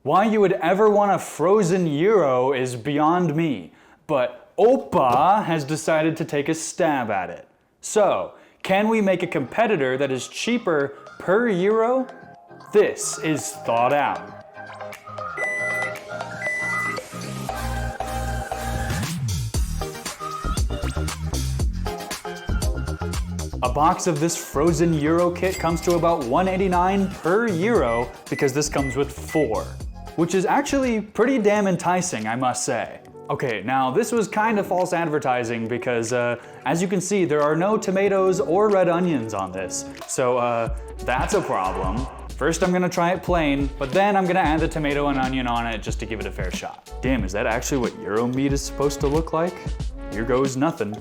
Why you would ever want a frozen gyro is beyond me, but Oppa has decided to take a stab at it. So, can we make a competitor that is cheaper per gyro? This is Thawed Out. A box of this frozen gyro kit comes to about $1.89 per gyro because this comes with 4, which is actually pretty damn enticing, I must say. Okay, now this was kind of false advertising because as you can see, there are no tomatoes or red onions on this. So that's a problem. First I'm gonna try it plain, but then I'm gonna add the tomato and onion on it just to give it a fair shot. Damn, is that actually what gyro meat is supposed to look like? Here goes nothing.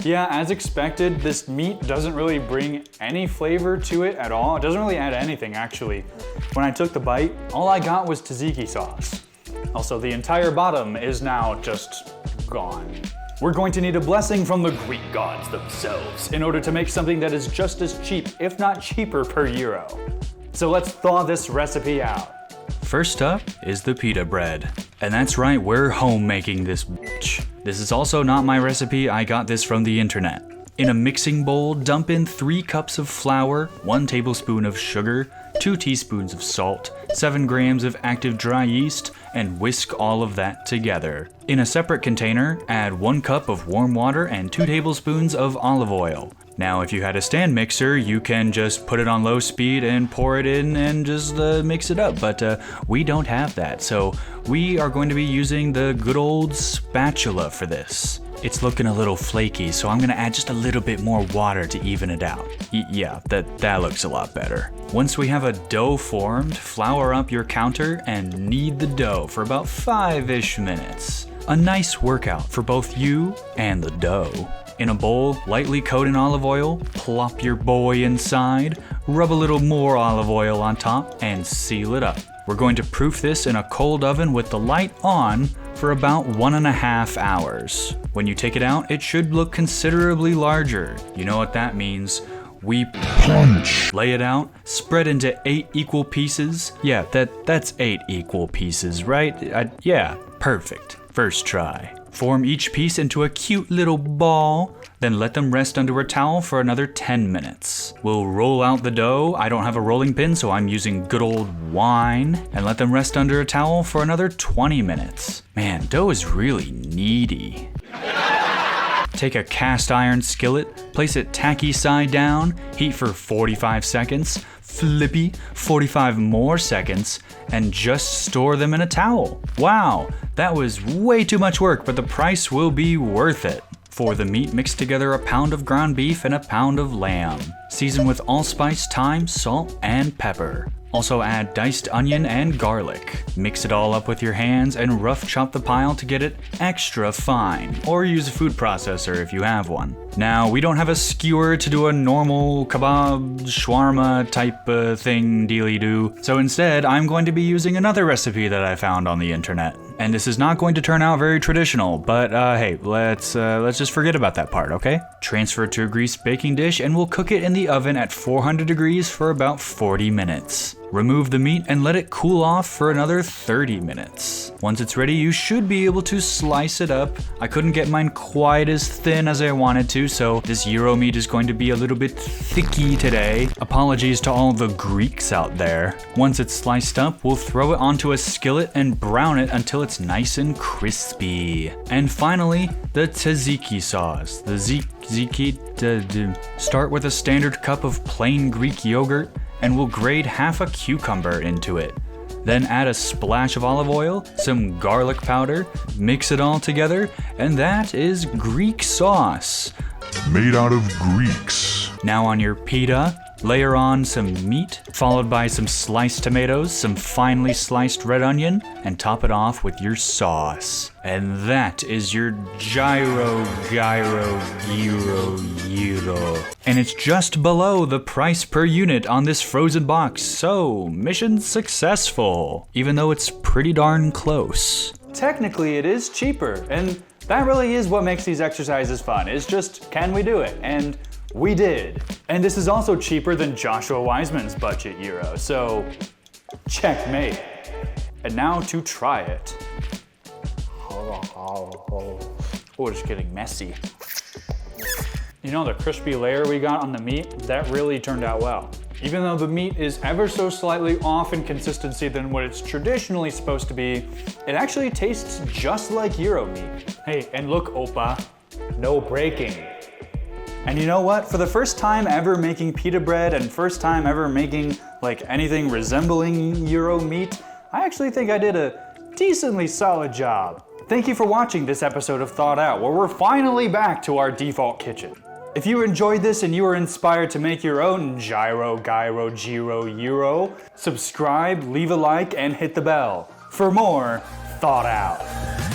Yeah, as expected, this meat doesn't really bring any flavor to it at all. It doesn't really add anything, actually. When I took the bite, all I got was tzatziki sauce. Also, the entire bottom is now just gone. We're going to need a blessing from the Greek gods themselves in order to make something that is just as cheap, if not cheaper, per gyro. So let's thaw this recipe out. First up is the pita bread. And that's right, we're home making this bitch. This is also not my recipe, I got this from the internet. In a mixing bowl, dump in 3 cups of flour, 1 tablespoon of sugar, 2 teaspoons of salt, 7 grams of active dry yeast, and whisk all of that together. In a separate container, add 1 cup of warm water and 2 tablespoons of olive oil. Now, if you had a stand mixer, you can just put it on low speed and pour it in and just mix it up, but we don't have that, so we are going to be using the good old spatula for this. It's looking a little flaky, so I'm gonna add just a little bit more water to even it out. Yeah, that looks a lot better. Once we have a dough formed, flour up your counter and knead the dough for about 5-ish minutes. A nice workout for both you and the dough. In a bowl, lightly coat in olive oil, plop your boy inside, rub a little more olive oil on top, and seal it up. We're going to proof this in a cold oven with the light on for about 1.5 hours. When you take it out, it should look considerably larger. You know what that means. We punch. Lay it out, spread into 8 equal pieces. Yeah, that's 8 equal pieces, right? Yeah, perfect. First try. Form each piece into a cute little ball, then let them rest under a towel for another 10 minutes. We'll roll out the dough. I don't have a rolling pin, so I'm using good old wine, and let them rest under a towel for another 20 minutes. Man, dough is really needy. Take a cast iron skillet, place it tacky side down, heat for 45 seconds, flippy 45 more seconds, and just store them in a towel. Wow, that was way too much work, but the price will be worth it. For the meat, mix together a pound of ground beef and a pound of lamb. Season with allspice, thyme, salt, and pepper. Also add diced onion and garlic. Mix it all up with your hands and rough chop the pile to get it extra fine, or use a food processor if you have one. Now, we don't have a skewer to do a normal kebab, shawarma type thing dealy-doo, so instead I'm going to be using another recipe that I found on the internet. And this is not going to turn out very traditional, but hey, let's just forget about that part, okay? Transfer it to a greased baking dish and we'll cook it in the oven at 400 degrees for about 40 minutes. Remove the meat and let it cool off for another 30 minutes. Once it's ready, you should be able to slice it up. I couldn't get mine quite as thin as I wanted to, so this gyro meat is going to be a little bit thicky today. Apologies to all the Greeks out there. Once it's sliced up, we'll throw it onto a skillet and brown it until it's nice and crispy. And finally, the tzatziki sauce. Start with a standard cup of plain Greek yogurt, and we'll grate half a cucumber into it. Then add a splash of olive oil, some garlic powder, mix it all together, and that is Greek sauce. Made out of Greeks. Now on your pita, layer on some meat, followed by some sliced tomatoes, some finely sliced red onion, and top it off with your sauce. And that is your gyro. And it's just below the price per unit on this frozen box, so mission successful, even though it's pretty darn close. Technically it is cheaper, and that really is what makes these exercises fun. It's just, can we do it? And we did. And this is also cheaper than Joshua Wiseman's budget gyro, so Checkmate. And now to try it. Oh, it's getting messy. You know the crispy layer we got on the meat? That really turned out well. Even though the meat is ever so slightly off in consistency than what it's traditionally supposed to be, it actually tastes just like gyro meat. Hey, and look, Oppa, no breaking. And you know what? For the first time ever making pita bread and first time ever making like anything resembling gyro meat, I actually think I did a decently solid job. Thank you for watching this episode of Thawed Out, where we're finally back to our default kitchen. If you enjoyed this and you were inspired to make your own gyro, gyro, gyro, subscribe, leave a like, and hit the bell for more Thawed Out.